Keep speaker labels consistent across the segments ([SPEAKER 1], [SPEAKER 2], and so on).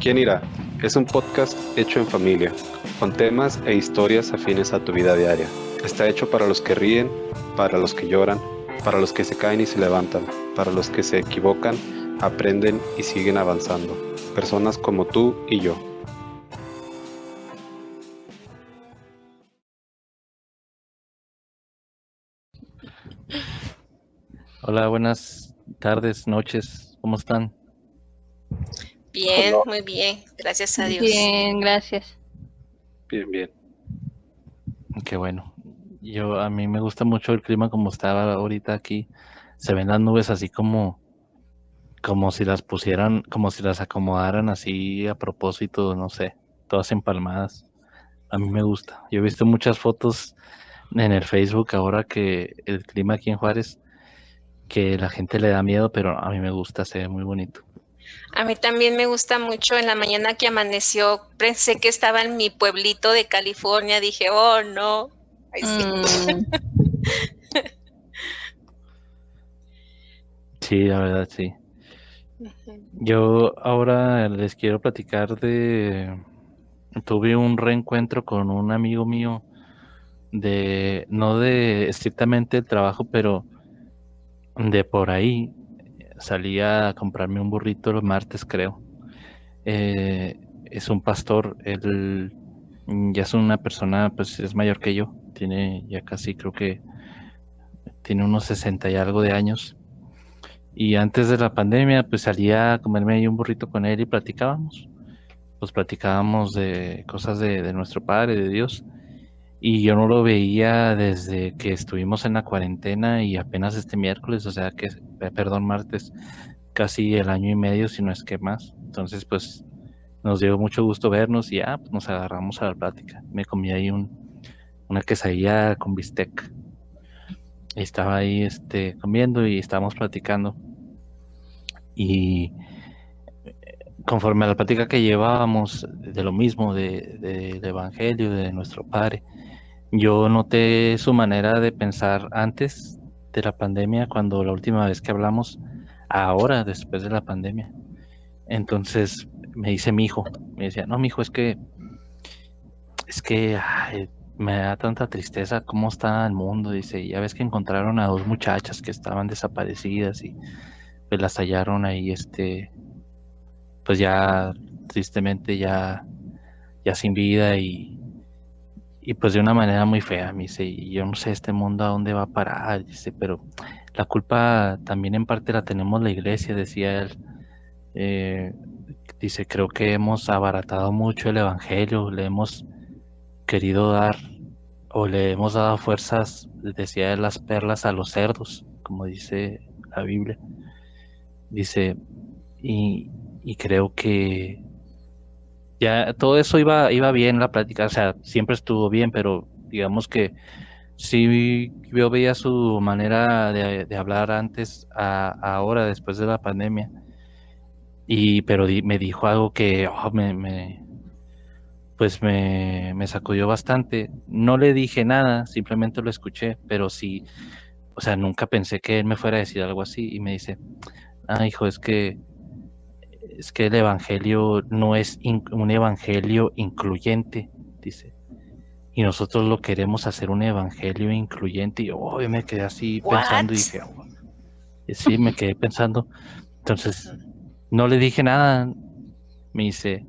[SPEAKER 1] ¿Quién irá? Es un podcast hecho en familia, con temas e historias afines a tu vida diaria. Está hecho para los que ríen, para los que lloran, para los que se caen y se levantan, para los que se equivocan, aprenden y siguen avanzando. Personas como tú y yo.
[SPEAKER 2] Hola, buenas tardes, noches, ¿cómo están?
[SPEAKER 3] Bien,
[SPEAKER 1] Hola.
[SPEAKER 3] muy bien, gracias a Dios.
[SPEAKER 4] Bien, gracias.
[SPEAKER 1] Bien, bien.
[SPEAKER 2] Qué bueno. A mí me gusta mucho el clima como estaba ahorita aquí. Se ven las nubes así como si las pusieran, como si las acomodaran así a propósito, no sé, todas empalmadas. A mí me gusta. Yo he visto muchas fotos en el Facebook ahora que el clima aquí en Juárez, que la gente le da miedo, pero a mí me gusta, se ve muy bonito.
[SPEAKER 3] A mí también me gusta mucho. En la mañana que amaneció, pensé que estaba en mi pueblito de California. Dije, oh no. Ay, sí.
[SPEAKER 2] Sí, la verdad, sí.
[SPEAKER 3] Ujú.
[SPEAKER 2] Yo ahora les quiero platicar tuve un reencuentro con un amigo mío no de estrictamente el trabajo, pero de por ahí. Salí a comprarme un burrito los martes, creo. Es un pastor, él ya es una persona, pues es mayor que yo, tiene ya casi, creo que tiene unos 60 y algo de años. Y antes de la pandemia, pues salía a comerme ahí un burrito con él y platicábamos. Pues platicábamos de cosas de nuestro Padre, de Dios. Y yo no lo veía desde que estuvimos en la cuarentena y apenas este miércoles, o sea que, perdón, martes, casi el año y medio, si no es que más. Entonces, pues nos dio mucho gusto vernos y pues, nos agarramos a la plática. Me comí ahí una quesadilla con bistec. Y estaba ahí comiendo y estábamos platicando. Y conforme a la plática que llevábamos de lo mismo, del Evangelio, de nuestro Padre, yo noté su manera de pensar antes de la pandemia, cuando la última vez que hablamos, ahora, después de la pandemia. Entonces me dice mi hijo, me decía, no, mi hijo, es que me da tanta tristeza cómo está el mundo. Dice, ya ves que encontraron a dos muchachas que estaban desaparecidas y pues las hallaron ahí, pues ya tristemente ya sin vida y pues de una manera muy fea. Me dice, y yo no sé este mundo a dónde va a parar. Dice, pero la culpa también en parte la tenemos la iglesia, decía él. Eh, Dice, creo que hemos abaratado mucho el evangelio, le hemos querido dar o le hemos dado fuerzas, decía él, las perlas a los cerdos, como dice la Biblia. Dice, y, y creo que ya todo eso iba bien la plática, o sea, siempre estuvo bien, pero digamos que sí, yo veía su manera de hablar antes a ahora, después de la pandemia, pero me dijo algo que pues me sacudió bastante. No le dije nada, simplemente lo escuché, pero sí, o sea, nunca pensé que él me fuera a decir algo así y me dice, hijo, es que el evangelio no es un evangelio incluyente, dice. Y nosotros lo queremos hacer un evangelio incluyente. Y yo me quedé así pensando y
[SPEAKER 3] What?
[SPEAKER 2] dije, y sí, me quedé pensando. Entonces,
[SPEAKER 3] Ujú.
[SPEAKER 2] no le dije nada. Me dice,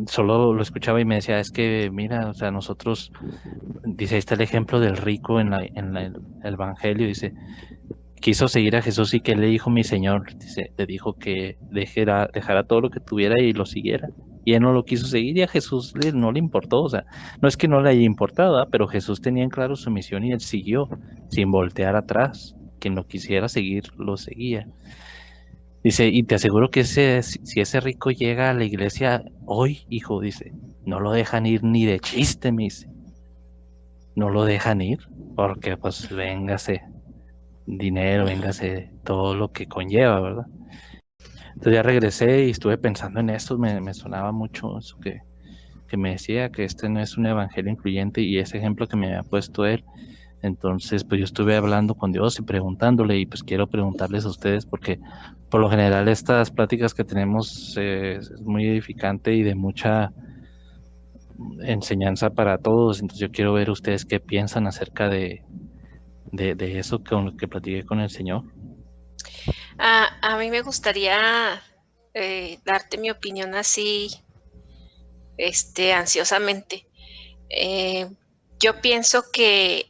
[SPEAKER 2] solo lo escuchaba y me decía, es que mira, o sea, nosotros, dice, ahí está el ejemplo del rico el evangelio. Dice, quiso seguir a Jesús y que le dijo mi Señor, dice, le dijo que dejara todo lo que tuviera y lo siguiera. Y él no lo quiso seguir y a Jesús no le importó, o sea, no es que no le haya importado, pero Jesús tenía en claro su misión y él siguió sin voltear atrás. Quien lo quisiera seguir, lo seguía. Dice, y te aseguro que si ese rico llega a la iglesia hoy, hijo, dice, no lo dejan ir ni de chiste, me dice. No lo dejan ir, porque pues véngase dinero, véngase todo lo que conlleva, ¿verdad? Entonces ya regresé y estuve pensando en esto, me sonaba mucho eso que me decía, que este no es un evangelio incluyente y ese ejemplo que me había puesto él, Entonces, pues yo estuve hablando con Dios y preguntándole, y pues quiero preguntarles a ustedes porque por lo general estas pláticas que tenemos es muy edificante y de mucha enseñanza para todos. Entonces yo quiero ver ustedes qué piensan acerca de eso con lo que platiqué con el Señor.
[SPEAKER 3] A mí me gustaría darte mi opinión así, ansiosamente. Yo pienso que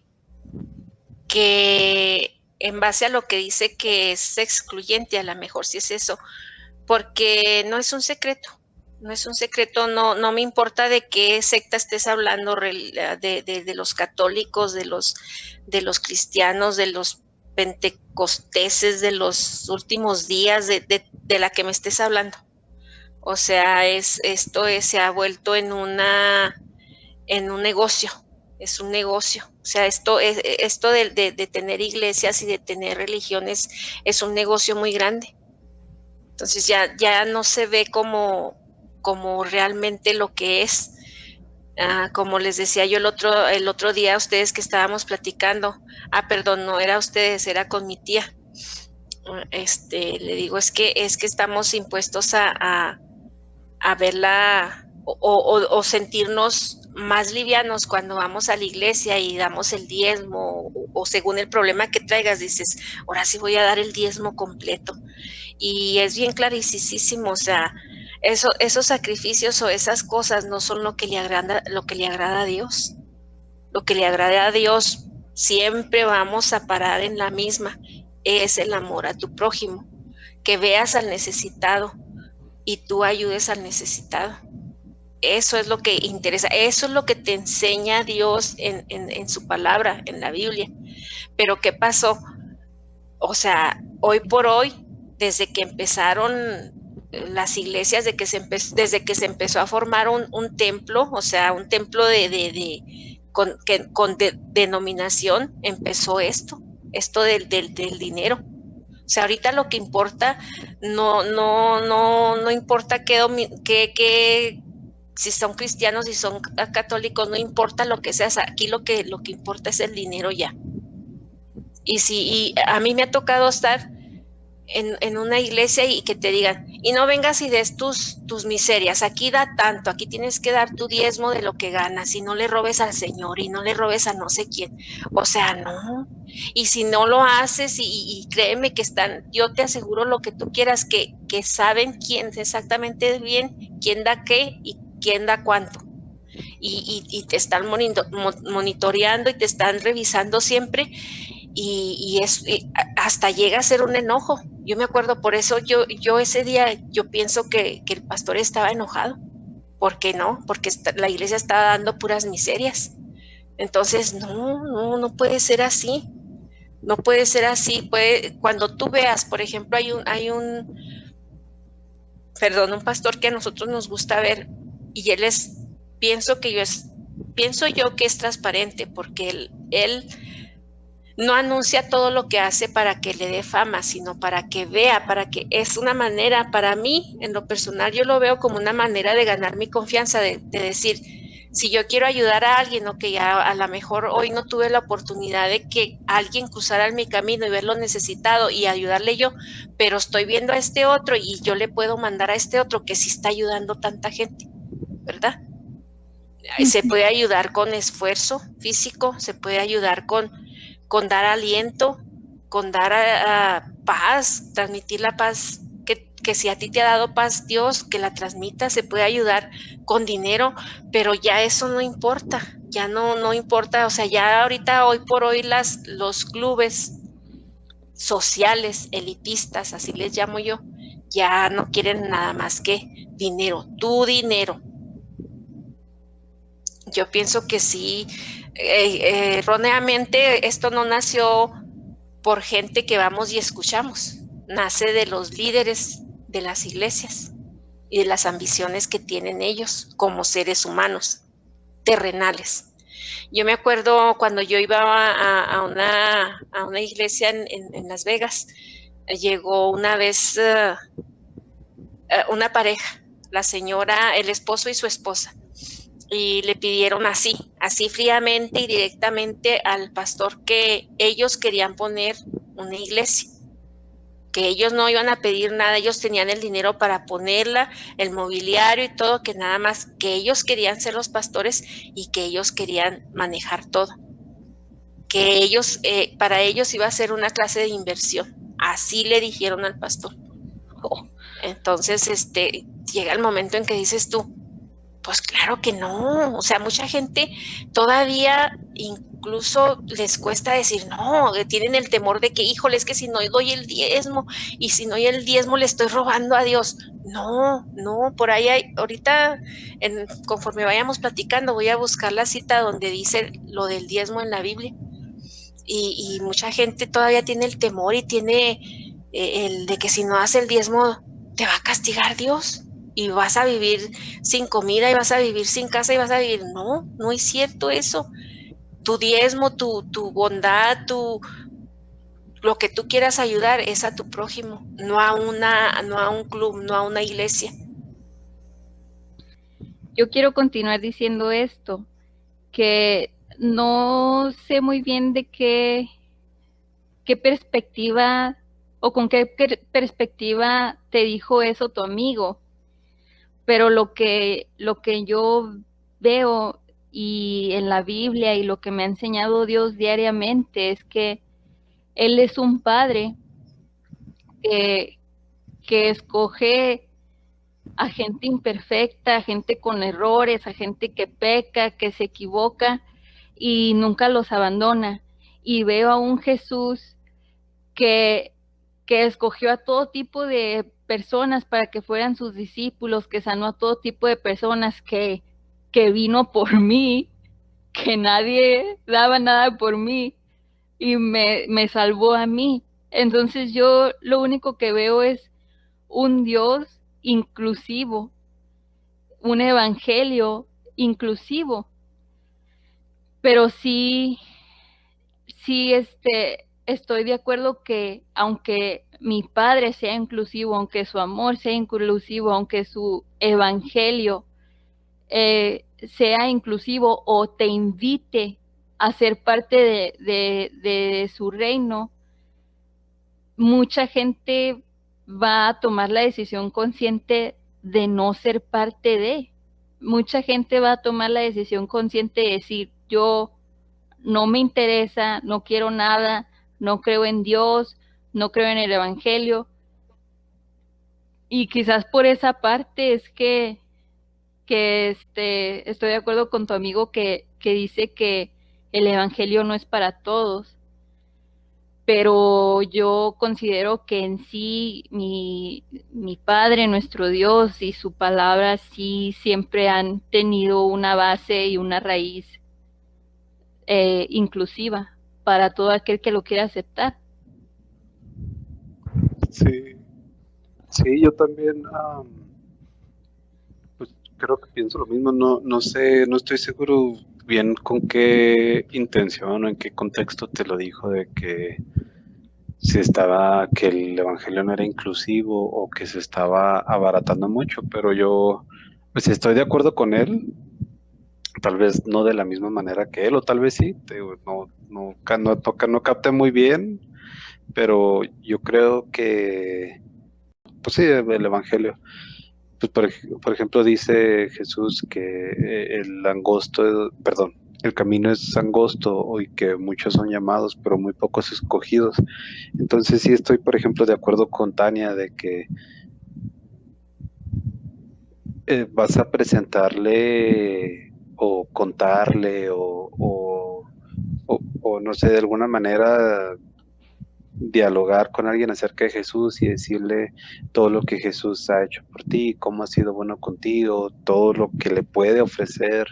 [SPEAKER 3] en base a lo que dice que es excluyente, a lo mejor sí es eso, porque no es un secreto, no me importa de qué secta estés hablando, de los católicos, de los cristianos, de los pentecosteses, de los últimos días, de la que me estés hablando. O sea, se ha vuelto en un negocio, es un negocio. O sea, esto de tener iglesias y de tener religiones es un negocio muy grande. Entonces ya no se ve como realmente lo que es. Como les decía yo el otro día a ustedes que estábamos platicando, perdón, no era ustedes, era con mi tía. Le digo, es que estamos impuestos a verla o sentirnos más livianos cuando vamos a la iglesia y damos el diezmo, o según el problema que traigas, dices, ahora sí voy a dar el diezmo completo. Y es bien clarísimo, o sea, esos sacrificios o esas cosas no son lo que le agrada a Dios. Lo que le agrada a Dios, siempre vamos a parar en la misma, es el amor a tu prójimo, que veas al necesitado y tú ayudes al necesitado. Eso es lo que interesa, eso es lo que te enseña Dios en su palabra, en la Biblia. Pero ¿qué pasó? O sea, hoy por hoy, desde que empezaron las iglesias, desde que se empezó a formar un templo, o sea, un templo con denominación, empezó esto del dinero. O sea, ahorita lo que importa, no importa si son cristianos, si son católicos, no importa lo que seas, aquí lo que importa es el dinero ya. Y a mí me ha tocado estar en una iglesia y que te digan, y no vengas y des tus miserias, aquí da tanto, aquí tienes que dar tu diezmo de lo que ganas, y no le robes al Señor, y no le robes a no sé quién. O sea, no. Y si no lo haces, y créeme que yo te aseguro lo que tú quieras, que saben quién exactamente bien, quién da qué y quién da cuánto. Y te están monitoreando y te están revisando siempre. Y hasta llega a ser un enojo. Yo me acuerdo, por eso yo ese día, yo pienso que el pastor estaba enojado. ¿Por qué no? Porque la iglesia estaba dando puras miserias. Entonces, no puede ser así. No puede ser así. Cuando tú veas, por ejemplo, hay un pastor que a nosotros nos gusta ver, y él pienso yo que es transparente, porque él no anuncia todo lo que hace para que le dé fama, sino para que vea, para que es una manera, para mí, en lo personal, yo lo veo como una manera de ganar mi confianza, de decir, si yo quiero ayudar a alguien, o que ya a lo mejor hoy no tuve la oportunidad de que alguien cruzara en mi camino y verlo necesitado y ayudarle yo, pero estoy viendo a este otro y yo le puedo mandar a este otro que sí está ayudando tanta gente, ¿verdad? Se puede ayudar con esfuerzo físico, se puede ayudar con dar aliento, con dar paz, transmitir la paz, que si a ti te ha dado paz Dios, que la transmita. Se puede ayudar con dinero, pero ya eso no importa, ya no importa. O sea, ya ahorita, hoy por hoy, los clubes sociales, elitistas, así les llamo yo, ya no quieren nada más que dinero, tu dinero. Yo pienso que sí, erróneamente esto no nació por gente que vamos y escuchamos, nace de los líderes de las iglesias y de las ambiciones que tienen ellos como seres humanos terrenales. Yo me acuerdo cuando yo iba a una iglesia en Las Vegas, llegó una vez una pareja, la señora, el esposo y su esposa. y le pidieron así fríamente y directamente al pastor que ellos querían poner una iglesia, que ellos no iban a pedir nada, ellos tenían el dinero para ponerla, el mobiliario y todo, que nada más que ellos querían ser los pastores y que ellos querían manejar todo, que ellos, para ellos iba a ser una clase de inversión, así le dijeron al pastor. Entonces, llega el momento en que dices tú, pues claro que no, o sea, mucha gente todavía incluso les cuesta decir no, tienen el temor de que, híjole, es que si no doy el diezmo y si no doy el diezmo le estoy robando a Dios. No, por ahí hay, ahorita conforme vayamos platicando voy a buscar la cita donde dice lo del diezmo en la Biblia y mucha gente todavía tiene el temor y tiene el de que si no hace el diezmo te va a castigar Dios y vas a vivir sin comida y vas a vivir sin casa y vas a vivir. No es cierto eso. Tu diezmo, tu bondad, lo que tú quieras ayudar es a tu prójimo, no a un club, no a una iglesia.
[SPEAKER 4] Yo quiero continuar diciendo esto, que no sé muy bien de qué perspectiva o con qué perspectiva te dijo eso tu amigo, pero lo que yo veo y en la Biblia y lo que me ha enseñado Dios diariamente es que Él es un padre que escoge a gente imperfecta, a gente con errores, a gente que peca, que se equivoca y nunca los abandona. Y veo a un Jesús que escogió a todo tipo de personas para que fueran sus discípulos, que sanó a todo tipo de personas, que vino por mí, que nadie daba nada por mí y me salvó a mí. Entonces yo lo único que veo es un Dios inclusivo, un evangelio inclusivo, pero sí estoy de acuerdo que aunque mi padre sea inclusivo, aunque su amor sea inclusivo, aunque su evangelio sea inclusivo o te invite a ser parte de su reino, mucha gente va a tomar la decisión consciente de no ser parte de. Mucha gente va a tomar la decisión consciente de decir, yo no me interesa, no quiero nada, no creo en Dios, no creo en el evangelio. Y quizás por esa parte es que estoy de acuerdo con tu amigo que dice que el evangelio no es para todos, pero yo considero que en sí mi Padre, nuestro Dios y su palabra sí siempre han tenido una base y una raíz inclusiva para todo aquel que lo quiera aceptar.
[SPEAKER 1] Sí, yo también pues creo que pienso lo mismo, no sé, no estoy seguro bien con qué intención o en qué contexto te lo dijo, de que que el evangelio no era inclusivo o que se estaba abaratando mucho, pero yo pues estoy de acuerdo con él, tal vez no de la misma manera que él, o tal vez sí, no capté muy bien, pero yo creo que pues sí, el evangelio. Pues por ejemplo, dice Jesús que el camino es angosto y que muchos son llamados, pero muy pocos escogidos. Entonces sí estoy, por ejemplo, de acuerdo con Tania de que vas a presentarle o contarle o no sé, de alguna manera dialogar con alguien acerca de Jesús y decirle todo lo que Jesús ha hecho por ti, cómo ha sido bueno contigo, todo lo que le puede ofrecer,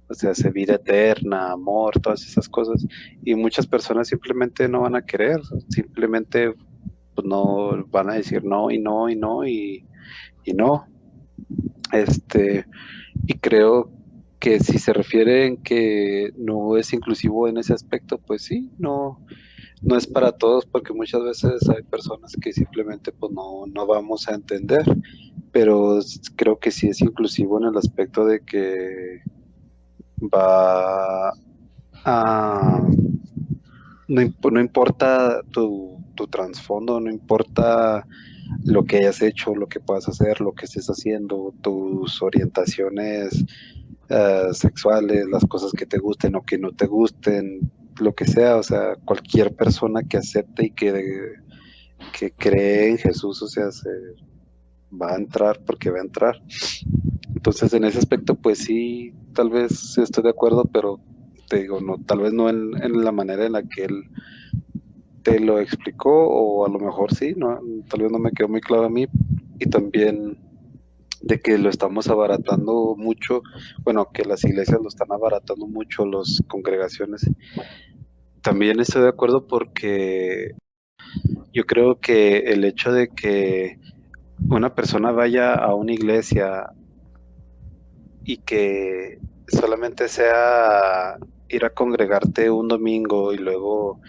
[SPEAKER 1] o sea, vida eterna, amor, todas esas cosas. Y muchas personas simplemente no van a querer, simplemente pues, no van a decir no y no y no y no. Y creo que si se refiere en que no es inclusivo en ese aspecto, pues sí, no es para todos, porque muchas veces hay personas que simplemente pues no vamos a entender, pero creo que sí es inclusivo en el aspecto de que va a... No importa tu trasfondo, no importa lo que hayas hecho, lo que puedas hacer, lo que estés haciendo, tus orientaciones sexuales, las cosas que te gusten o que no te gusten, lo que sea, o sea, cualquier persona que acepte y que cree en Jesús, o sea, se va a entrar porque va a entrar. Entonces, en ese aspecto, pues sí, tal vez estoy de acuerdo, pero te digo, no, tal vez no en la manera en la que él te lo explicó, o a lo mejor sí, no, tal vez no me quedó muy claro a mí, y también de que lo estamos abaratando mucho, bueno, que las iglesias lo están abaratando mucho, las congregaciones. También estoy de acuerdo porque yo creo que el hecho de que una persona vaya a una iglesia y que solamente sea ir a congregarte un domingo y luego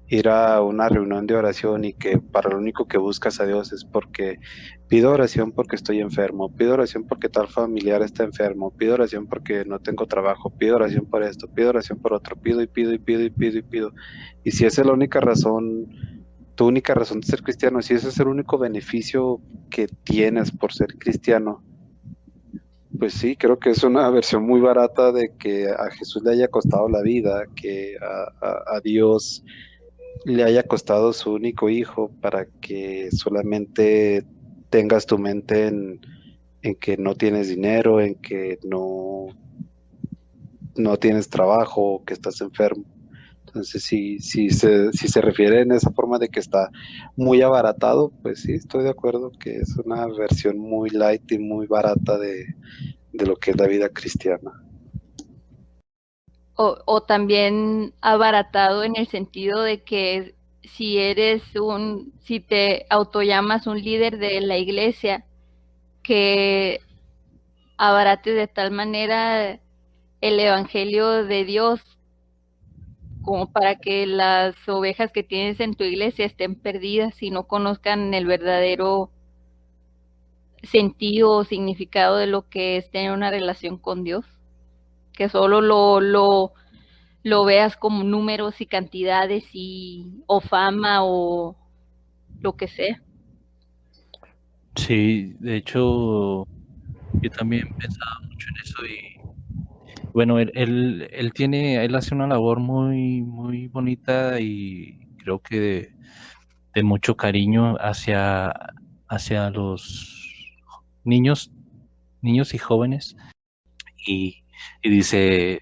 [SPEAKER 1] ir a una reunión de oración y que para lo único que buscas a Dios es porque pido oración porque estoy enfermo, pido oración porque tal familiar está enfermo, pido oración porque no tengo trabajo, pido oración por esto, pido oración por otro, pido y pido y pido y pido y pido. Y si esa es la única razón, tu única razón de ser cristiano, si ese es el único beneficio que tienes por ser cristiano, pues sí, creo que es una versión muy barata de que a Jesús le haya costado la vida, que a Dios le haya costado su único hijo para que solamente tengas tu mente en que no tienes dinero, en que no tienes trabajo, que estás enfermo. Entonces, si se refiere en esa forma de que está muy abaratado, pues sí, estoy de acuerdo que es una versión muy light y muy barata de lo que es la vida cristiana.
[SPEAKER 4] O también abaratado en el sentido de que si te autollamas un líder de la iglesia, que abarate de tal manera el evangelio de Dios como para que las ovejas que tienes en tu iglesia estén perdidas y no conozcan el verdadero sentido o significado de lo que es tener una relación con Dios, que solo lo veas como números y cantidades o fama o lo que sea.
[SPEAKER 2] Sí, de hecho, yo también pensaba mucho en eso y bueno, él hace una labor muy, muy bonita y creo que de mucho cariño hacia los niños, niños y jóvenes y, y dice,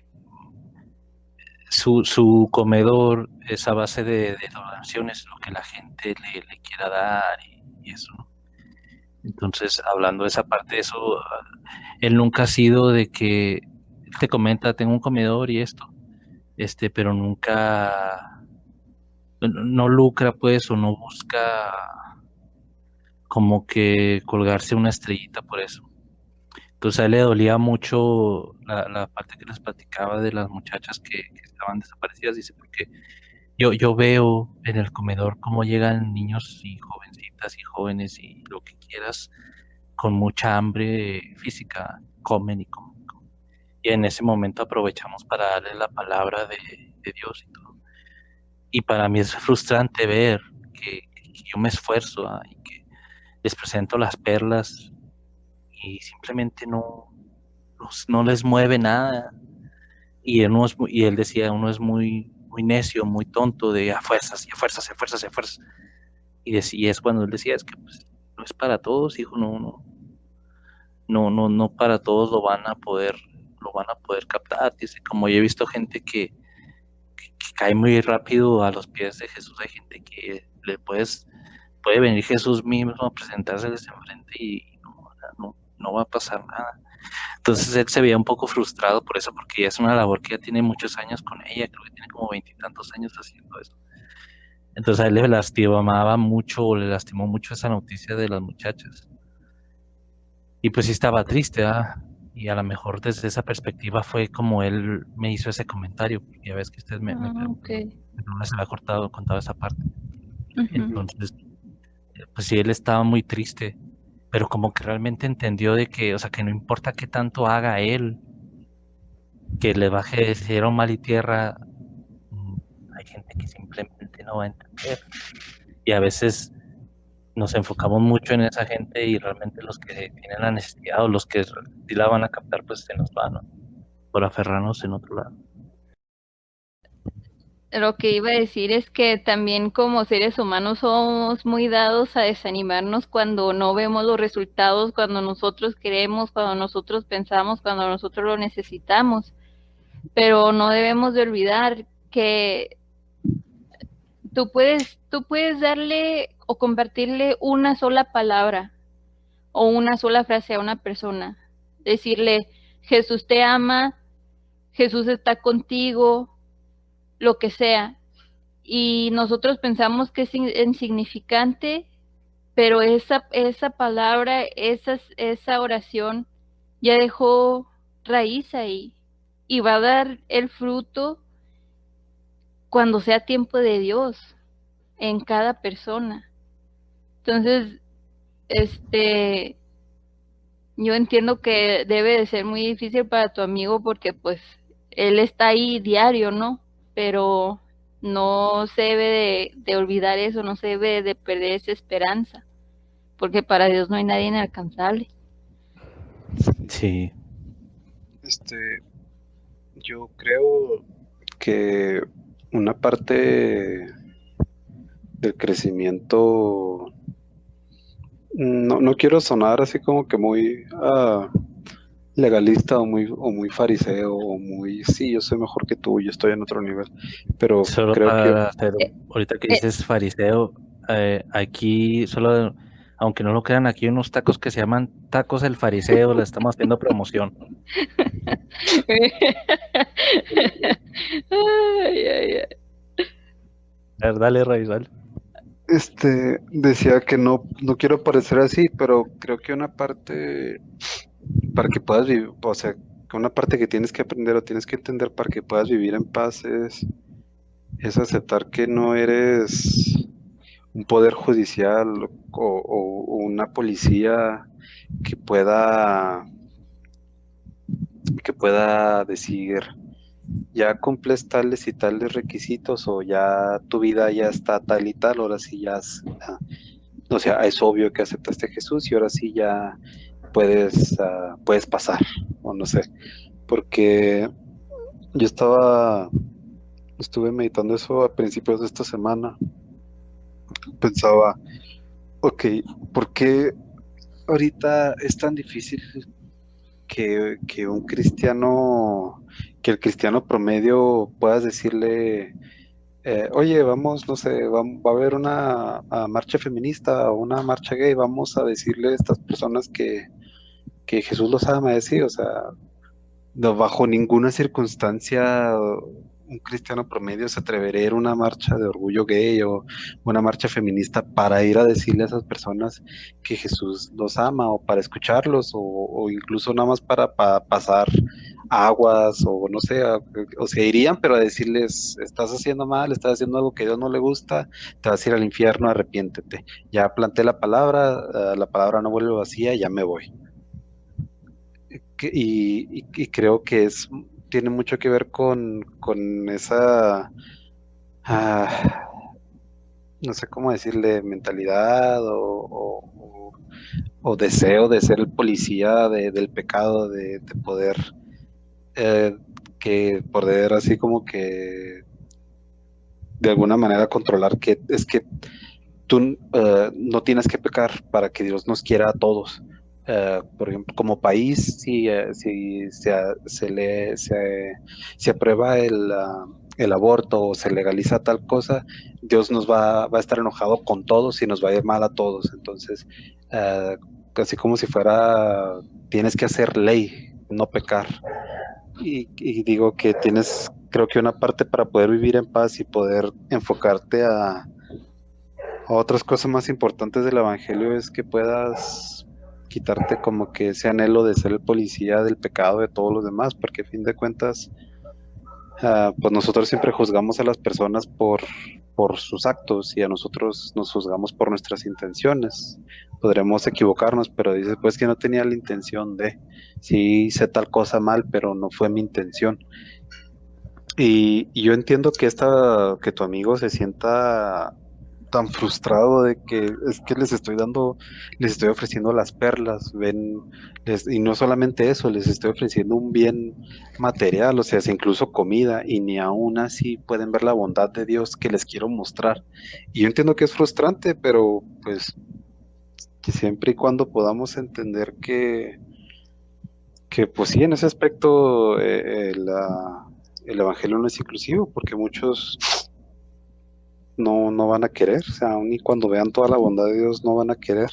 [SPEAKER 2] su comedor es a base de donaciones, lo que la gente le quiera dar y eso, ¿no? Entonces, hablando de esa parte, eso, él nunca ha sido de que, él te comenta, tengo un comedor y esto, pero nunca, no lucra pues o no busca como que colgarse una estrellita por eso. Entonces a él le dolía mucho la parte que les platicaba de las muchachas que estaban desaparecidas, dice, porque yo veo en el comedor cómo llegan niños y jovencitas y jóvenes y lo que quieras con mucha hambre física, comen y comen, comen. Y en ese momento aprovechamos para darle la palabra de Dios y todo. Y para mí es frustrante ver que yo me esfuerzo y que les presento las perlas y simplemente no les mueve nada. Y él decía, uno es muy, muy necio, muy tonto, de a fuerzas, y a fuerzas, y a fuerzas, y a fuerzas. Y es cuando él decía, es que pues, no es para todos, hijo, no para todos lo van a poder captar. Dice, como yo he visto gente que cae muy rápido a los pies de Jesús, hay gente que puede venir Jesús mismo a presentárseles enfrente y no va a pasar nada. Entonces él se veía un poco frustrado por eso, porque ya es una labor que ya tiene muchos años con ella, creo que tiene como 20 y tantos años haciendo eso. Entonces a él le lastimaba mucho, o le lastimó mucho esa noticia de las muchachas. Y pues sí estaba triste, ¿verdad? Y a lo mejor desde esa perspectiva fue como él me hizo ese comentario, porque ya ves que usted me preguntó,
[SPEAKER 4] Okay.
[SPEAKER 2] no se le ha contado esa parte.
[SPEAKER 4] Uh-huh.
[SPEAKER 2] Entonces, pues sí, él estaba muy triste, pero como que realmente entendió de que, o sea, que no importa qué tanto haga él, que le baje cielo, mal y tierra, hay gente que simplemente no va a entender. Y a veces nos enfocamos mucho en esa gente y realmente los que tienen la necesidad o los que sí la van a captar, pues se nos van, ¿no? Por aferrarnos en otro lado.
[SPEAKER 4] Lo que iba a decir es que también como seres humanos somos muy dados a desanimarnos cuando no vemos los resultados, cuando nosotros queremos, cuando nosotros pensamos, cuando nosotros lo necesitamos. Pero no debemos de olvidar que tú puedes darle o compartirle una sola palabra o una sola frase a una persona. Decirle, Jesús te ama, Jesús está contigo, lo que sea. Y nosotros pensamos que es insignificante, pero esa palabra, esa oración ya dejó raíz ahí y va a dar el fruto cuando sea tiempo de Dios en cada persona. Entonces, yo entiendo que debe de ser muy difícil para tu amigo porque pues él está ahí diario, ¿no? Pero no se debe de olvidar eso, no se debe de perder esa esperanza, porque para Dios no hay nadie inalcanzable.
[SPEAKER 2] Sí.
[SPEAKER 1] Yo creo que una parte del crecimiento, no quiero sonar así como que muy legalista o muy fariseo o muy, sí, yo soy mejor que tú, yo estoy en otro nivel, pero
[SPEAKER 2] Solo
[SPEAKER 1] creo que
[SPEAKER 2] para hacer, ahorita que dices fariseo, aquí solo, aunque no lo crean, aquí hay unos tacos que se llaman tacos el fariseo, le estamos haciendo promoción.
[SPEAKER 4] Ay, ay, ay.
[SPEAKER 2] A ver, dale, Raiz, dale.
[SPEAKER 1] decía que no quiero parecer así, pero creo que una parte para que puedas vivir, o sea, que una parte que tienes que aprender o tienes que entender para que puedas vivir en paz es aceptar que no eres un poder judicial o una policía que pueda, que pueda decir, ya cumples tales y tales requisitos o ya tu vida ya está tal y tal, ahora sí ya, o sea, es obvio que aceptaste a Jesús y ahora sí ya puedes pasar, o no sé, porque yo estuve meditando eso a principios de esta semana, pensaba, ok, ¿por qué ahorita es tan difícil que un cristiano, que el cristiano promedio puedas decirle, oye, vamos, no sé, va a haber una marcha feminista o una marcha gay, vamos a decirle a estas personas que Jesús los ama, así, o sea, no, bajo ninguna circunstancia un cristiano promedio se atrevería a ir a una marcha de orgullo gay o una marcha feminista para ir a decirle a esas personas que Jesús los ama o para escucharlos o incluso nada más para pasar aguas o no sé, o sea, irían pero a decirles, estás haciendo mal, estás haciendo algo que a Dios no le gusta, te vas a ir al infierno, arrepiéntete. Ya planté la palabra no vuelve vacía, ya me voy. Y creo que tiene mucho que ver con esa, ah, no sé cómo decirle, mentalidad o deseo de ser el policía del pecado, de poder, poder así como que de alguna manera controlar que es que tú no tienes que pecar para que Dios nos quiera a todos. Por ejemplo, como país, si se aprueba el aborto o se legaliza tal cosa, Dios nos va a estar enojado con todos y nos va a ir mal a todos. Entonces, casi como si fuera, tienes que hacer ley, no pecar. Y digo que creo que una parte para poder vivir en paz y poder enfocarte a otras cosas más importantes del evangelio es que puedas quitarte como que ese anhelo de ser el policía del pecado de todos los demás, porque a fin de cuentas, pues nosotros siempre juzgamos a las personas por sus actos y a nosotros nos juzgamos por nuestras intenciones. podremos equivocarnos, pero dices, pues que no tenía la intención de, sí hice tal cosa mal, pero no fue mi intención. Y yo entiendo que tu amigo se sienta tan frustrado de que es que les estoy ofreciendo las perlas, ven, y no solamente eso, les estoy ofreciendo un bien material, o sea, es incluso comida, y ni aún así pueden ver la bondad de Dios que les quiero mostrar. Y yo entiendo que es frustrante, pero pues que siempre y cuando podamos entender que pues sí, en ese aspecto el evangelio no es inclusivo, porque muchos no van a querer, o sea, aun y cuando vean toda la bondad de Dios, no van a querer.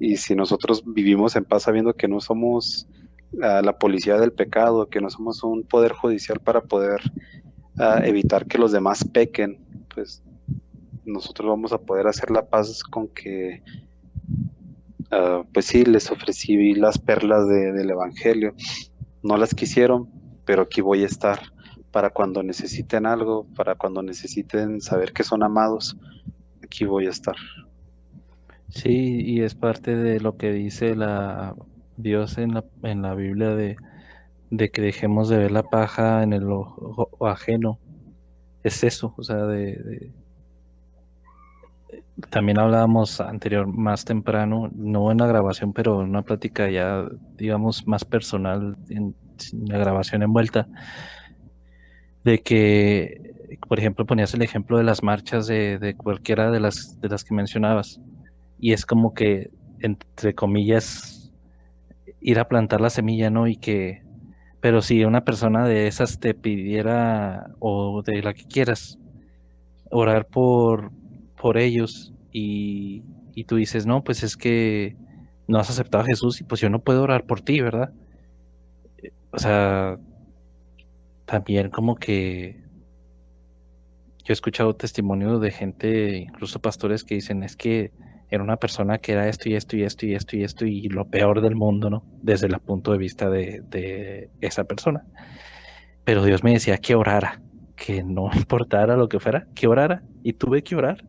[SPEAKER 1] Y si nosotros vivimos en paz sabiendo que no somos la policía del pecado, que no somos un poder judicial para poder evitar que los demás pequen, pues nosotros vamos a poder hacer la paz con que, pues sí, les ofrecí las perlas del Evangelio, no las quisieron, pero aquí voy a estar para cuando necesiten algo, para cuando necesiten saber que son amados, aquí voy a estar.
[SPEAKER 2] Sí, y es parte de lo que dice Dios en la Biblia de que dejemos de ver la paja en el ojo ajeno. Es eso, o sea, también hablábamos anterior, más temprano, no en la grabación, pero en una plática ya, digamos, más personal, sin la grabación envuelta, de que, por ejemplo, ponías el ejemplo de las marchas de cualquiera de las que mencionabas, y es como que, entre comillas, ir a plantar la semilla, ¿no? Pero si una persona de esas te pidiera, o de la que quieras, orar por ellos, y tú dices, no, pues es que no has aceptado a Jesús y pues yo no puedo orar por ti, ¿verdad? O sea, también como que yo he escuchado testimonios de gente, incluso pastores, que dicen, es que era una persona que era esto y esto y esto y esto y esto y lo peor del mundo, ¿no? Desde el punto de vista de esa persona. Pero Dios me decía que orara, que no importara lo que fuera, que orara, y tuve que orar.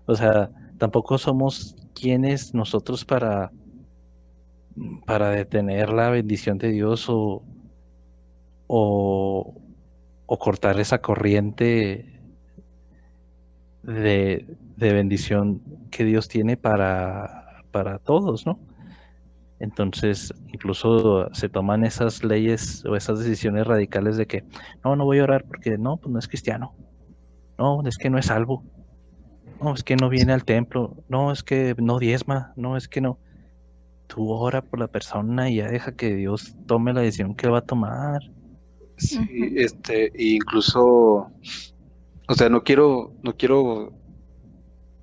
[SPEAKER 2] O sea, tampoco somos quienes nosotros para detener la bendición de Dios o, o cortar esa corriente de bendición que Dios tiene para todos, ¿no? Entonces, incluso se toman esas leyes o esas decisiones radicales de que no voy a orar porque no, pues no es cristiano, no, es que no es salvo, no, es que no viene al templo, no, es que no diezma, no, es que no. Tú ora por la persona y ya deja que Dios tome la decisión que va a tomar.
[SPEAKER 1] Sí, incluso, o sea, no quiero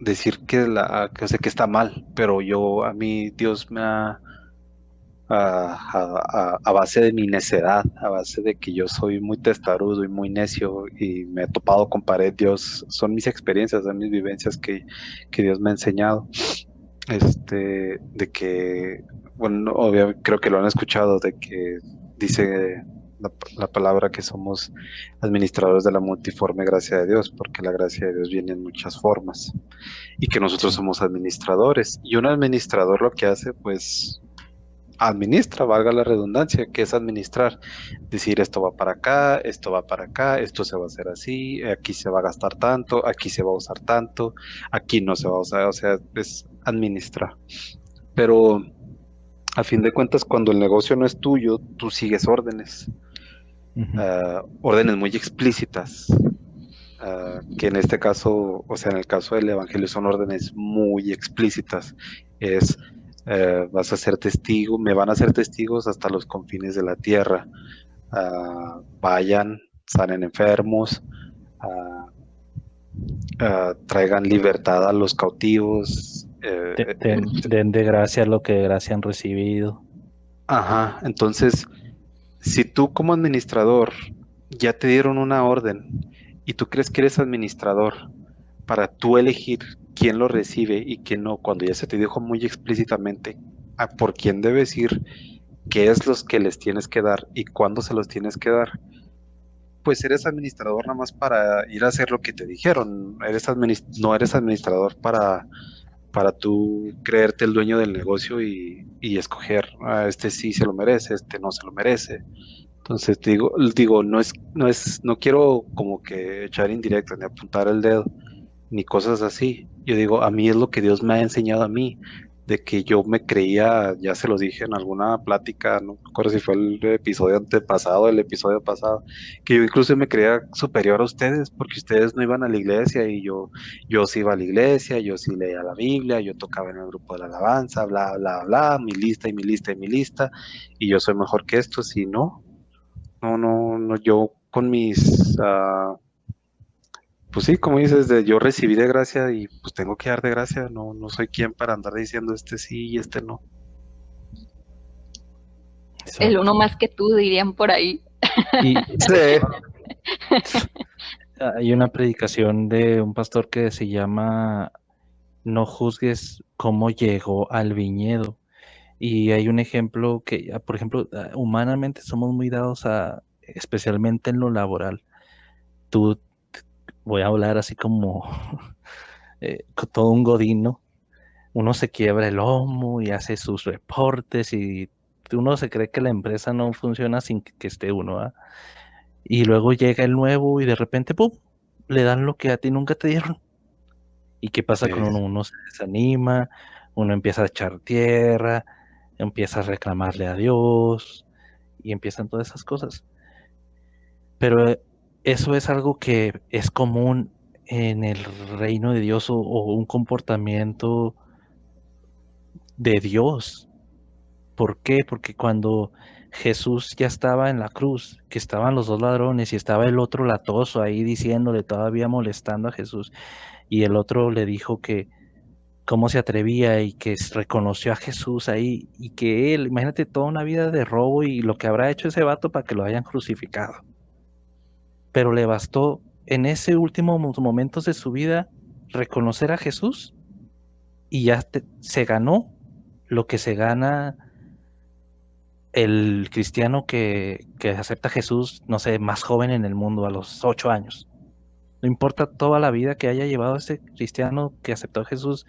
[SPEAKER 1] decir o sea, que está mal, pero a mí Dios me ha, a base de mi necedad, a base de que yo soy muy testarudo y muy necio y me he topado con pared, Dios, son mis experiencias, son mis vivencias que Dios me ha enseñado, de que, bueno, obviamente creo que lo han escuchado, de que dice la palabra que somos administradores de la multiforme gracia de Dios, porque la gracia de Dios viene en muchas formas y que nosotros
[SPEAKER 2] Sí.
[SPEAKER 1] somos administradores. Y un administrador lo que hace, pues, administra, valga la redundancia, que es administrar. Decir, esto va para acá, esto va para acá, esto se va a hacer así, aquí se va a gastar tanto, aquí se va a usar tanto, aquí no se va a usar, o sea, es administrar. Pero a fin de cuentas, cuando el negocio no es tuyo, tú sigues órdenes.
[SPEAKER 2] Ujú.
[SPEAKER 1] Órdenes muy explícitas, que en este caso, o sea, en el caso del Evangelio son órdenes muy explícitas. Es, vas a ser testigo, me van a ser testigos hasta los confines de la tierra. Vayan, sanen enfermos, traigan libertad a los cautivos.
[SPEAKER 2] Den de gracia lo que de gracia han recibido.
[SPEAKER 1] Ajá, entonces, si tú como administrador ya te dieron una orden y tú crees que eres administrador para tú elegir quién lo recibe y quién no, cuando ya se te dijo muy explícitamente por quién debes ir, qué es los que les tienes que dar y cuándo se los tienes que dar, pues eres administrador nada más para ir a hacer lo que te dijeron. No eres administrador para tú creerte el dueño del negocio y escoger, este sí se lo merece, este no se lo merece. Entonces digo, no quiero como que echar indirecto ni apuntar el dedo, ni cosas así. Yo digo, a mí es lo que Dios me ha enseñado a mí, de que yo me creía, ya se los dije en alguna plática, no me acuerdo si fue el episodio antepasado, el episodio pasado, que yo incluso me creía superior a ustedes, porque ustedes no iban a la iglesia y yo sí iba a la iglesia, yo sí leía la Biblia, yo tocaba en el grupo de la alabanza, bla, bla, bla, mi lista y mi lista y mi lista, y yo soy mejor que estos, y no, yo con mis... pues sí, como dices, yo recibí de gracia y pues tengo que dar de gracia, no soy quien para andar diciendo este sí y este no.
[SPEAKER 4] El uno más que tú, dirían por ahí.
[SPEAKER 2] Y
[SPEAKER 1] Sí.
[SPEAKER 2] hay una predicación de un pastor que se llama No juzgues cómo llegó al viñedo. Y hay un ejemplo que, por ejemplo, humanamente somos muy dados especialmente en lo laboral. Tú, voy a hablar así como con todo un godino. Uno se quiebra el lomo y hace sus reportes y uno se cree que la empresa no funciona sin que esté uno, ¿ah? Y luego llega el nuevo y de repente, ¡pum!, le dan lo que a ti nunca te dieron. ¿Y qué pasa con uno? Uno se desanima, uno empieza a echar tierra, empieza a reclamarle a Dios y empiezan todas esas cosas. Pero eso es algo que es común en el reino de Dios o un comportamiento de Dios. ¿Por qué? Porque cuando Jesús ya estaba en la cruz, que estaban los dos ladrones y estaba el otro latoso ahí diciéndole, todavía molestando a Jesús, y el otro le dijo que cómo se atrevía y que reconoció a Jesús ahí y que él, imagínate toda una vida de robo y lo que habrá hecho ese vato para que lo hayan crucificado. Pero le bastó en ese último momentos de su vida reconocer a Jesús y ya se ganó lo que se gana el cristiano que acepta a Jesús, no sé, más joven en el mundo, a los 8 años. No importa toda la vida que haya llevado ese cristiano que aceptó a Jesús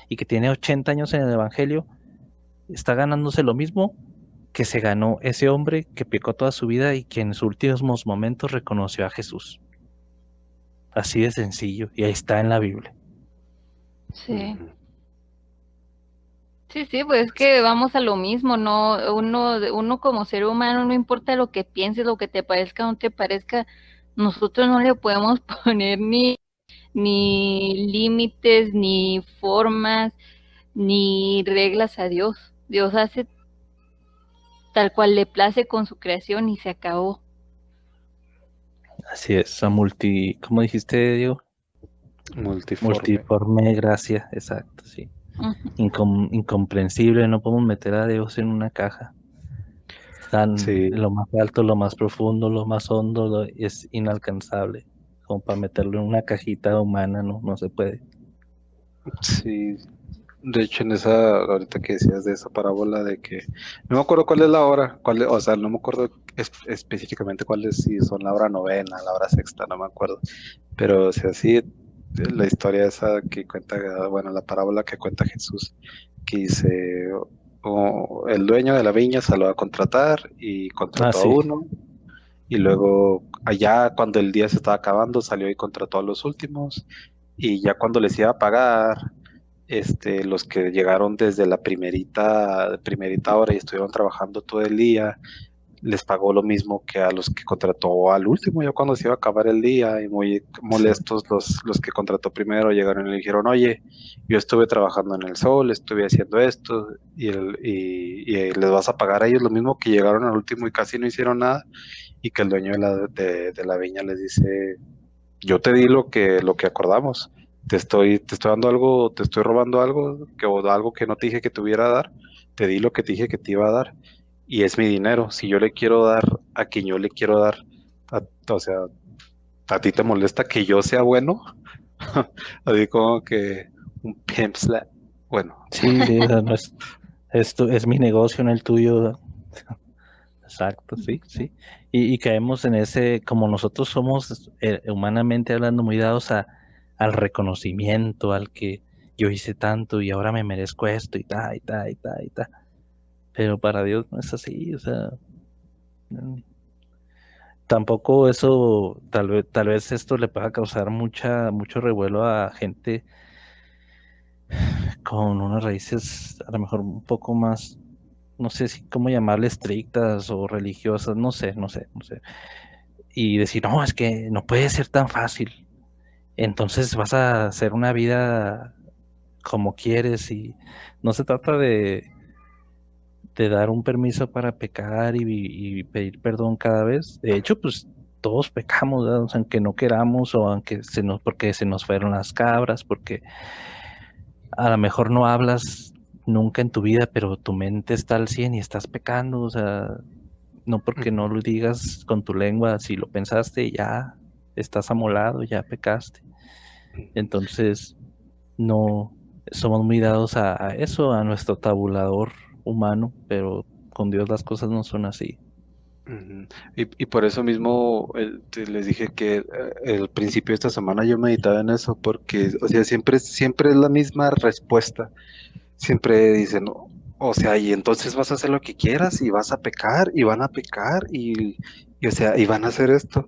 [SPEAKER 2] y que tiene 80 años en el Evangelio, está ganándose lo mismo que se ganó ese hombre que pecó toda su vida y que en sus últimos momentos reconoció a Jesús. Así de sencillo, y ahí está en la Biblia.
[SPEAKER 4] Sí. Sí, pues es que vamos a lo mismo, ¿no? Uno como ser humano, no importa lo que pienses, lo que te parezca o no te parezca, nosotros no le podemos poner ni límites, ni formas, ni reglas a Dios. Dios hace tal cual le place con su creación y se acabó.
[SPEAKER 2] Así es, ¿cómo dijiste, Diego? Multiforme gracia, exacto, sí. Incomprensible, no podemos meter a Dios en una caja. Lo más alto, lo más profundo, lo más hondo es inalcanzable. Como para meterlo en una cajita humana, no se puede.
[SPEAKER 1] Sí, de hecho ahorita que decías de esa parábola de que, no me acuerdo cuál es la hora, o sea, no me acuerdo específicamente cuál es, si son la hora novena, la hora sexta, no me acuerdo, pero o sea, sí, la historia esa que cuenta, bueno, la parábola que cuenta Jesús, que dice, el dueño de la viña salió a contratar y contrató a uno, y luego allá cuando el día se estaba acabando salió y contrató a los últimos, y ya cuando les iba a pagar, los que llegaron desde la primerita hora y estuvieron trabajando todo el día, les pagó lo mismo que a los que contrató al último, ya cuando se iba a acabar el día, y muy molestos los que contrató primero llegaron y le dijeron, oye, yo estuve trabajando en el sol, estuve haciendo esto, y les vas a pagar a ellos lo mismo que llegaron al último y casi no hicieron nada, y que el dueño de la viña les dice, yo te di lo que acordamos, te estoy dando algo, te estoy robando algo, o algo que no te dije que te hubiera a dar, te di lo que te dije que te iba a dar, y es mi dinero, si yo le quiero dar a quien yo le quiero dar, o sea, ¿a ti te molesta que yo sea bueno? Así como que un pimp slap, bueno.
[SPEAKER 2] Sí, no es mi negocio, no el tuyo. Exacto, sí. Y caemos en ese, como nosotros somos humanamente hablando muy dados al reconocimiento, al que yo hice tanto y ahora me merezco esto y ta, y ta, y ta, y ta. Pero para Dios no es así, o sea, mm, tampoco eso, tal vez esto le pueda causar mucho revuelo a gente con unas raíces a lo mejor un poco más, no sé si cómo llamarle estrictas o religiosas, no sé. Y decir, no, es que no puede ser tan fácil. Entonces vas a hacer una vida como quieres y no se trata de dar un permiso para pecar y pedir perdón cada vez. De hecho, pues todos pecamos, ¿verdad? O sea, aunque no queramos o aunque porque se nos fueron las cabras, porque a lo mejor no hablas nunca en tu vida, pero tu mente está al 100 y estás pecando, o sea, no porque no lo digas con tu lengua, si lo pensaste, ya estás amolado, ya pecaste. Entonces, no somos muy dados a eso, a nuestro tabulador humano, pero con Dios las cosas no son así.
[SPEAKER 1] Ujú. Y por eso mismo les dije que el principio de esta semana yo meditaba en eso, porque, o sea, siempre es la misma respuesta. Siempre dicen, o sea, y entonces vas a hacer lo que quieras y vas a pecar y van a pecar o sea, y van a hacer esto.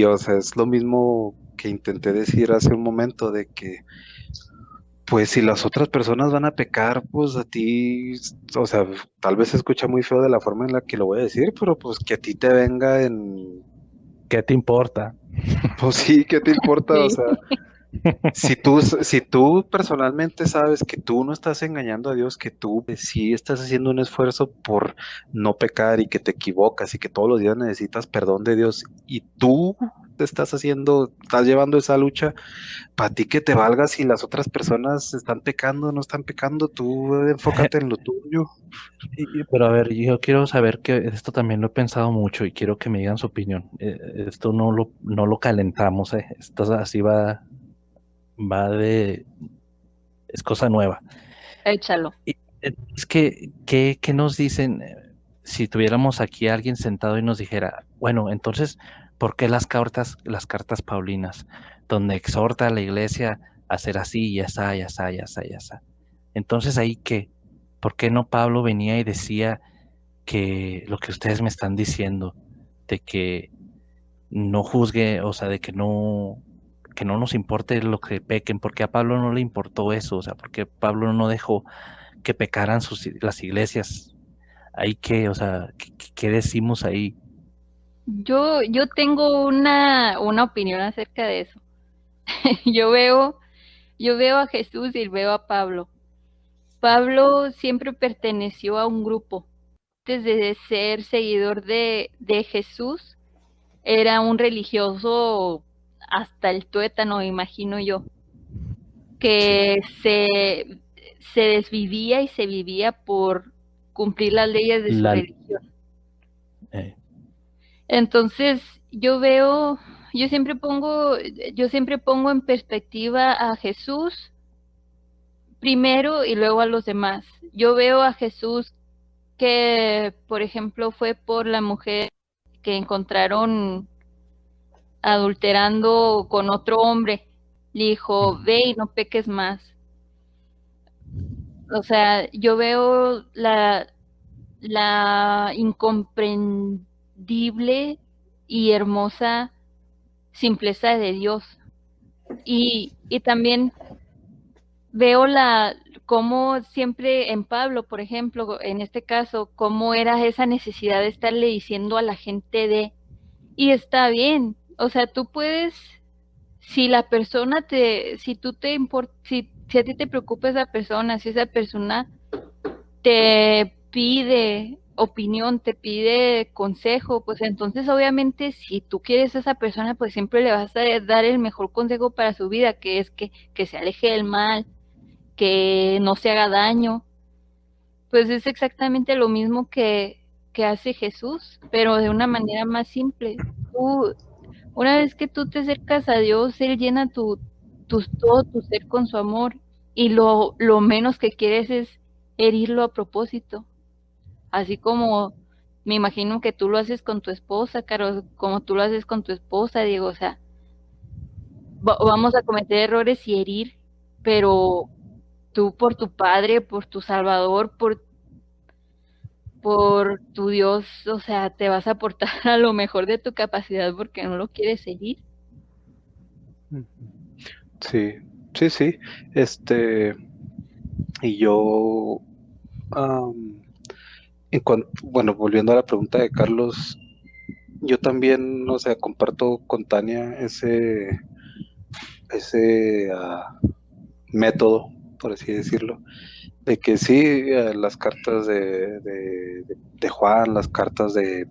[SPEAKER 1] O sea, es lo mismo que intenté decir hace un momento de que pues si las otras personas van a pecar, pues a ti, o sea, tal vez se escucha muy feo de la forma en la que lo voy a decir, pero pues que a ti te venga en,
[SPEAKER 2] ¿Qué te importa?
[SPEAKER 1] pues sí, ¿qué te importa? O
[SPEAKER 4] Sí.
[SPEAKER 1] sea, si tú personalmente sabes que tú no estás engañando a Dios, que tú sí estás haciendo un esfuerzo por no pecar y que te equivocas y que todos los días necesitas perdón de Dios y tú estás llevando esa lucha, para ti que te valga si las otras personas están pecando o no están pecando, tú enfócate en lo tuyo.
[SPEAKER 2] Pero a ver, yo quiero saber que esto también lo he pensado mucho y quiero que me digan su opinión. Esto no lo calentamos, ¿eh? Esto así va es cosa nueva.
[SPEAKER 4] Échalo.
[SPEAKER 2] Y, es que, ¿qué nos dicen si tuviéramos aquí a alguien sentado y nos dijera, bueno, entonces, ¿por qué las cartas Paulinas, donde exhorta a la iglesia a hacer así, ya está, ya está, ya está, ya está? Entonces, ¿ahí qué? ¿Por qué no Pablo venía y decía que lo que ustedes me están diciendo, de que no juzgue, o sea, de que no nos importe lo que pequen, porque a Pablo no le importó eso, o sea, porque Pablo no dejó que pecaran las iglesias? Ahí que, o sea, ¿qué decimos ahí?
[SPEAKER 4] Yo tengo una opinión acerca de eso. Yo veo, yo veo a Jesús y veo a Pablo. Pablo siempre perteneció a un grupo. Antes de ser seguidor de Jesús, era un religioso hasta el tuétano, imagino yo,
[SPEAKER 1] Sí.
[SPEAKER 4] que se desvivía y se vivía por cumplir las leyes de su
[SPEAKER 2] La,
[SPEAKER 4] religión.
[SPEAKER 2] eh,
[SPEAKER 4] Entonces, yo veo, yo siempre pongo en perspectiva a Jesús primero y luego a los demás. Yo veo a Jesús que, por ejemplo, fue por la mujer que encontraron adulterando con otro hombre. Le dijo, ve y no peques más. O sea, yo veo la incomprendible y hermosa simpleza de Dios. Y también veo cómo siempre en Pablo, por ejemplo, en este caso, cómo era esa necesidad de estarle diciendo a la gente y está bien, o sea, tú puedes, si la persona si tú te importa, si a ti te preocupa esa persona, si esa persona te pide opinión, te pide consejo, pues entonces obviamente si tú quieres a esa persona, pues siempre le vas a dar el mejor consejo para su vida, que es que se aleje del mal, que no se haga daño. Pues es exactamente lo mismo que hace Jesús, pero de una manera más simple. Una vez que tú te acercas a Dios, Él llena todo tu ser con su amor y lo menos que quieres es herirlo a propósito. Así como me imagino que tú lo haces con tu esposa, Caro, como tú lo haces con tu esposa, Diego, o sea, vamos a cometer errores y herir, pero tú por tu Padre, por tu Salvador, por tu Dios, o sea, te vas a portar a lo mejor de tu capacidad porque no lo quieres seguir.
[SPEAKER 1] Sí, sí, sí. Y yo, am, bueno, volviendo a la pregunta de Carlos, yo también, o sea, comparto con Tania ese método, por así decirlo, de que sí, las cartas de Juan, las cartas de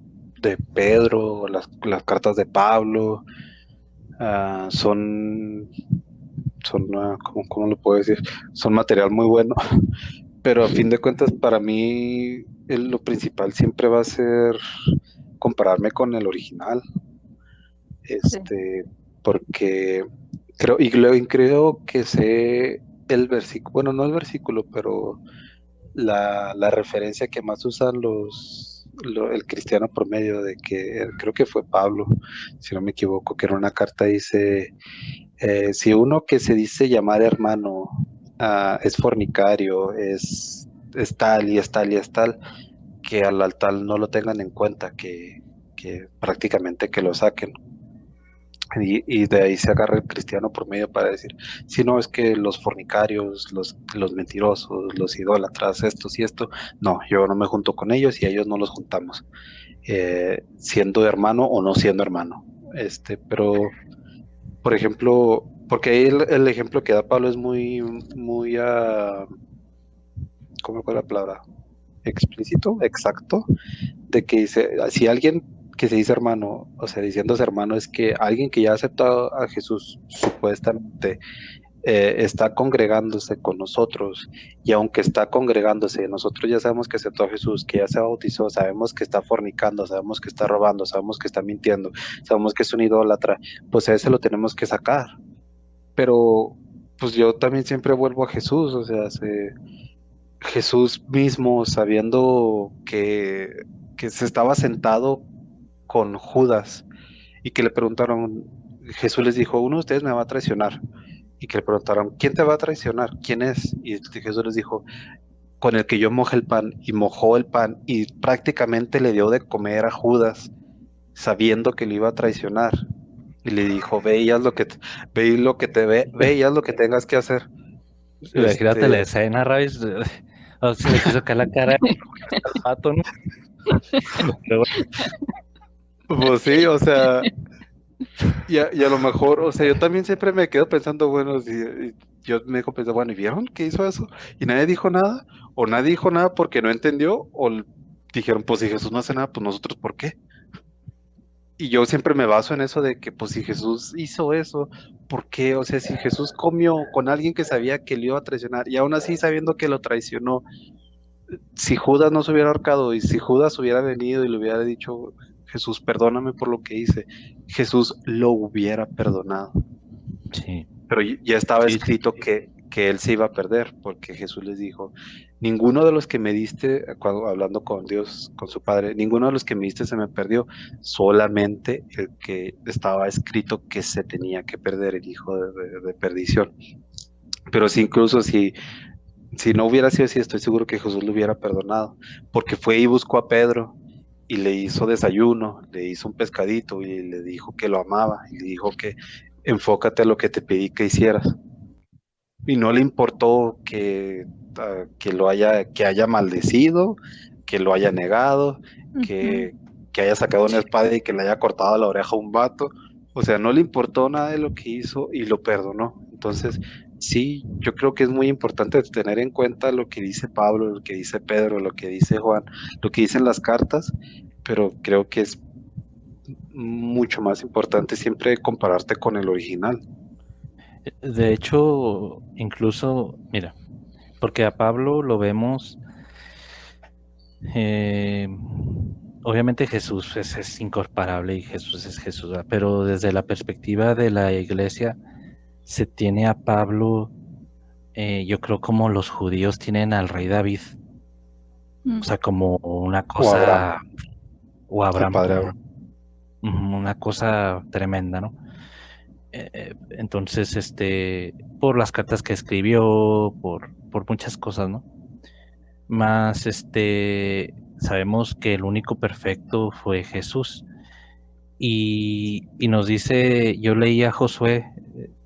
[SPEAKER 1] Pedro, las cartas de Pablo, son, ¿cómo lo puedo decir? Son material muy bueno, pero a fin de cuentas para mí lo principal siempre va a ser compararme con el original,
[SPEAKER 4] Sí.
[SPEAKER 1] porque creo que sé el versículo, bueno, no el versículo, pero la referencia que más usan el cristiano promedio, de que creo que fue Pablo, si no me equivoco, que en una carta dice, si uno que se dice llamar hermano es fornicario, es tal y es tal y es tal, que al altar no lo tengan en cuenta, que prácticamente que lo saquen. Y de ahí se agarra el cristiano por medio para decir, si no, es que los fornicarios, los mentirosos, los idólatras, estos y esto, no, yo no me junto con ellos y a ellos no los juntamos, siendo hermano o no siendo hermano. Pero, por ejemplo, porque ahí el ejemplo que da Pablo es muy, ¿cómo fue la palabra? Explícito, exacto, de que dice, si alguien que se dice hermano, o sea, diciéndose hermano, es que alguien que ya ha aceptado a Jesús supuestamente está congregándose con nosotros, y aunque está congregándose, nosotros ya sabemos que aceptó a Jesús, que ya se bautizó, sabemos que está fornicando, sabemos que está robando, sabemos que está mintiendo, sabemos que es un idólatra, pues a ese lo tenemos que sacar. Pero pues yo también siempre vuelvo a Jesús, o sea, Jesús mismo, sabiendo que se estaba sentado con Judas y que le preguntaron, Jesús les dijo, uno de ustedes me va a traicionar. Y que le preguntaron, ¿quién te va a traicionar? ¿Quién es? Y Jesús les dijo, con el que yo moje el pan. Y mojó el pan y prácticamente le dio de comer a Judas, sabiendo que le iba a traicionar. Y le dijo, ve y haz lo que ve y haz lo que tengas que hacer.
[SPEAKER 2] Imagínate la
[SPEAKER 1] Este,
[SPEAKER 2] escena, Ravis. A ver si le quiso caer la cara al pato, ¿no? Pero
[SPEAKER 1] pues sí, o sea, y a lo mejor, o sea, yo también siempre me quedo pensando, bueno, y yo me dejo pensar, bueno, ¿y vieron que hizo eso? Y nadie dijo nada, o nadie dijo nada porque no entendió, dijeron, pues si Jesús no hace nada, pues nosotros, ¿por qué? Y yo siempre me baso en eso de que, pues si Jesús hizo eso, ¿por qué? O sea, si Jesús comió con alguien que sabía que le iba a traicionar, y aún así sabiendo que lo traicionó, si Judas no se hubiera ahorcado y si Judas hubiera venido y le hubiera dicho, Jesús, perdóname por lo que hice, Jesús lo hubiera perdonado.
[SPEAKER 2] sí,
[SPEAKER 1] Pero ya estaba
[SPEAKER 2] sí,
[SPEAKER 1] escrito que él se iba a perder, porque Jesús les dijo, ninguno de los que me diste, cuando hablando con Dios, con su Padre, ninguno de los que me diste se me perdió, solamente el que estaba escrito que se tenía que perder, el hijo de perdición. Pero si incluso si no hubiera sido así, estoy seguro que Jesús lo hubiera perdonado, porque fue y buscó a Pedro y le hizo desayuno, le hizo un pescadito y le dijo que lo amaba y le dijo que enfócate a lo que te pedí que hicieras. Y no le importó que haya maldecido, que lo haya negado, que, que haya sacado una espada y que le haya cortado la oreja a un vato. O sea, no le importó nada de lo que hizo y lo perdonó. Entonces, sí, yo creo que es muy importante tener en cuenta lo que dice Pablo, lo que dice Pedro, lo que dice Juan, lo que dicen las cartas, pero creo que es mucho más importante siempre compararte con el original.
[SPEAKER 2] de hecho, incluso, mira, porque a Pablo lo vemos, eh, obviamente Jesús es incomparable y Jesús es Jesús, ¿verdad? Pero desde la perspectiva de la iglesia se tiene a Pablo, yo creo como los judíos tienen al rey David, o sea, como una
[SPEAKER 1] O Abraham,
[SPEAKER 2] cosa, o
[SPEAKER 1] al
[SPEAKER 2] Abraham,
[SPEAKER 1] padre Abraham.
[SPEAKER 2] una cosa tremenda, ¿no? Entonces, por las cartas que escribió, por muchas cosas, ¿no? Más, sabemos que el único perfecto fue Jesús. Y nos dice, yo leía Josué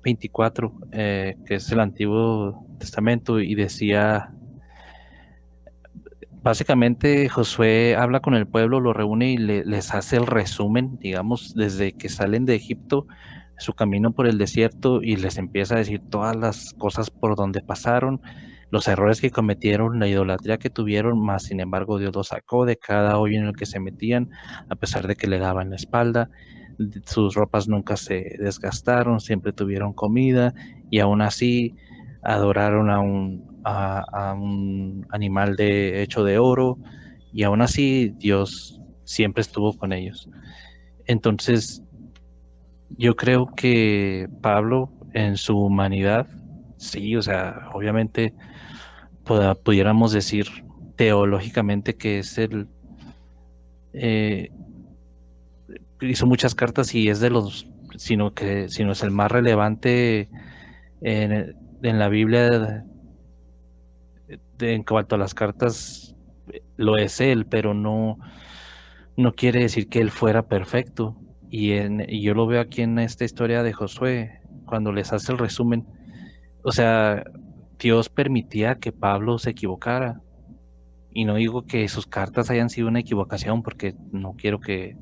[SPEAKER 2] 24, que es el Antiguo Testamento, y decía, básicamente Josué habla con el pueblo, lo reúne y les hace el resumen, digamos, desde que salen de Egipto, su camino por el desierto, y les empieza a decir todas las cosas por donde pasaron, los errores que cometieron, la idolatría que tuvieron, más sin embargo Dios los sacó de cada hoyo en el que se metían, a pesar de que le daban la espalda. Sus ropas nunca se desgastaron, siempre tuvieron comida, y aún así adoraron a un animal hecho de oro, y aún así Dios siempre estuvo con ellos. Entonces, yo creo que Pablo en su humanidad, sí, o sea, obviamente pudiéramos decir teológicamente que es eh, hizo muchas cartas y es de los, sino es el más relevante en la Biblia en cuanto a las cartas, lo es él, pero no quiere decir que él fuera perfecto. Y yo lo veo aquí en esta historia de Josué, cuando les hace el resumen. O sea, Dios permitía que Pablo se equivocara. Y no digo que sus cartas hayan sido una equivocación, porque no quiero que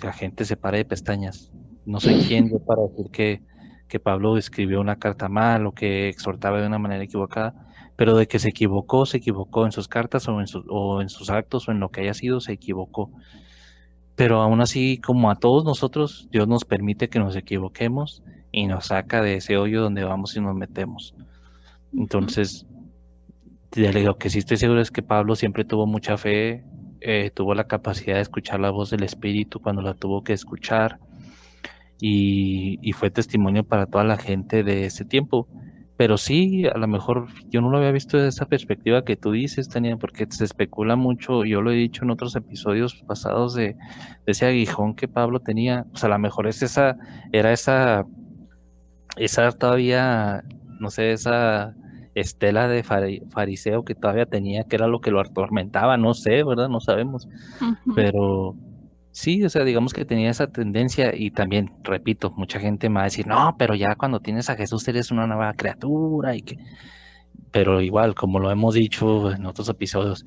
[SPEAKER 2] la gente se pare de pestañas. No soy quien yo para decir que Pablo escribió una carta mal o que exhortaba de una manera equivocada, pero de que se equivocó en sus cartas o en sus actos o en lo que haya sido, se equivocó. Pero aún así, como a todos nosotros, Dios nos permite que nos equivoquemos y nos saca de ese hoyo donde vamos y nos metemos. Entonces, de lo que sí estoy seguro es que Pablo siempre tuvo mucha fe, tuvo la capacidad de escuchar la voz del Espíritu cuando la tuvo que escuchar, y fue testimonio para toda la gente de ese tiempo. Pero sí, a lo mejor yo no lo había visto desde esa perspectiva que tú dices, Tania, porque se especula mucho, yo lo he dicho en otros episodios pasados de ese aguijón que Pablo tenía. O sea, a lo mejor era esa todavía, no sé, esa estela de fariseo que todavía tenía, que era lo que lo atormentaba, no sé, ¿verdad? No sabemos,
[SPEAKER 4] Ujú.
[SPEAKER 2] pero sí, o sea, digamos que tenía esa tendencia. Y también, repito, mucha gente me va a decir, no, pero ya cuando tienes a Jesús eres una nueva criatura, pero igual, como lo hemos dicho en otros episodios,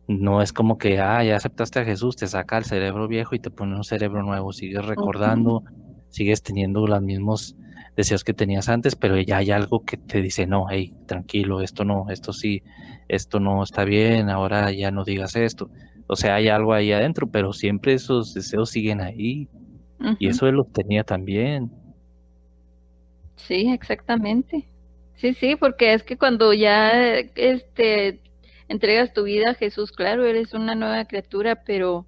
[SPEAKER 2] no es como que, ya aceptaste a Jesús, te saca el cerebro viejo y te pone un cerebro nuevo, sigues
[SPEAKER 4] Ujú.
[SPEAKER 2] recordando, sigues teniendo los mismos deseos que tenías antes, pero ya hay algo que te dice, no, hey, tranquilo, esto no, esto sí, esto no está bien, ahora ya no digas esto. O sea, hay algo ahí adentro, pero siempre esos deseos siguen ahí, y
[SPEAKER 4] Ujú.
[SPEAKER 2] eso él los tenía también.
[SPEAKER 4] Sí, exactamente. Sí, sí, porque es que cuando ya entregas tu vida a Jesús, claro, eres una nueva criatura, pero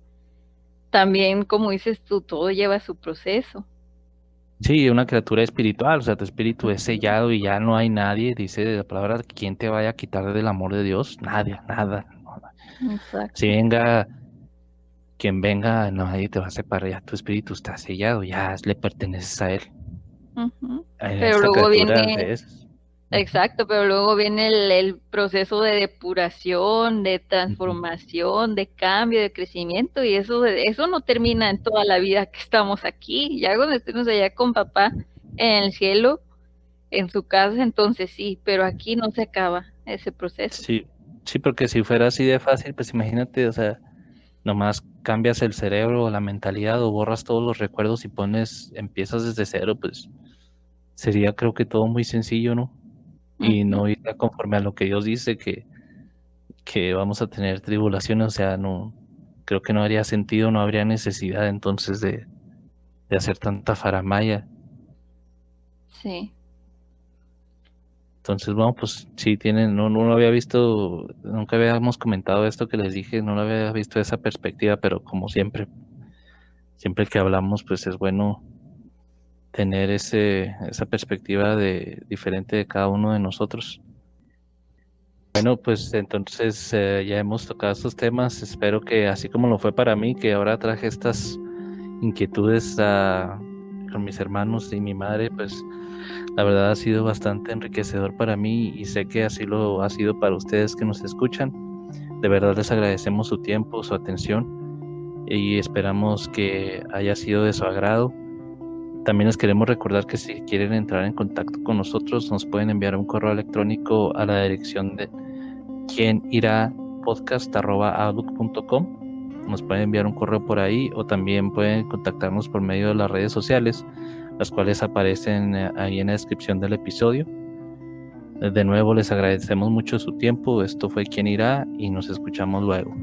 [SPEAKER 4] también, como dices tú, todo lleva su proceso.
[SPEAKER 2] Sí, una criatura espiritual, o sea, tu espíritu es
[SPEAKER 4] Ujú.
[SPEAKER 2] sellado y ya no hay nadie, dice la palabra, ¿quién te vaya a quitar del amor de Dios? Nadie, nada. Si
[SPEAKER 4] Exacto.
[SPEAKER 2] venga quien venga, no, nadie te va a separar, ya tu espíritu está sellado, ya le perteneces a él.
[SPEAKER 4] Ujú.
[SPEAKER 2] En
[SPEAKER 4] Pero
[SPEAKER 2] esta
[SPEAKER 4] luego
[SPEAKER 2] criatura
[SPEAKER 4] viene,
[SPEAKER 2] de esas. Ujú,
[SPEAKER 4] exacto, pero luego viene el proceso de depuración, de
[SPEAKER 2] ujú.
[SPEAKER 4] transformación, de cambio, de crecimiento, y eso no termina en toda la vida que estamos aquí. Ya cuando estemos allá con papá en el cielo, en su casa, entonces sí, pero aquí no se acaba ese proceso.
[SPEAKER 2] Sí, sí, porque si fuera así de fácil, pues imagínate, o sea, nomás cambias el cerebro o la mentalidad o borras todos los recuerdos y empiezas desde cero, pues sería creo que todo muy sencillo, ¿no? Y
[SPEAKER 4] Ujú.
[SPEAKER 2] no ir conforme a lo que Dios dice que vamos a tener tribulaciones, o sea, no, creo que no haría sentido, no habría necesidad entonces de hacer tanta faramaya.
[SPEAKER 4] Sí.
[SPEAKER 2] Entonces, bueno, pues sí tienen, no lo había visto, nunca habíamos comentado esto que les dije, no lo había visto de esa perspectiva, pero como siempre que hablamos, pues es bueno tener esa perspectiva diferente de cada uno de nosotros. Bueno, pues entonces ya hemos tocado estos temas. Espero que así como lo fue para mí, que ahora traje estas inquietudes con mis hermanos y mi madre, pues la verdad ha sido bastante enriquecedor para mí y sé que así lo ha sido para ustedes que nos escuchan. De verdad les agradecemos su tiempo, su atención y esperamos que haya sido de su agrado. También les queremos recordar que si quieren entrar en contacto con nosotros, nos pueden enviar un correo electrónico a la dirección de quienirapodcast@outlook.com. Nos pueden enviar un correo por ahí o también pueden contactarnos por medio de las redes sociales, las cuales aparecen ahí en la descripción del episodio. De nuevo les agradecemos mucho su tiempo. Esto fue Quien Irá y nos escuchamos luego.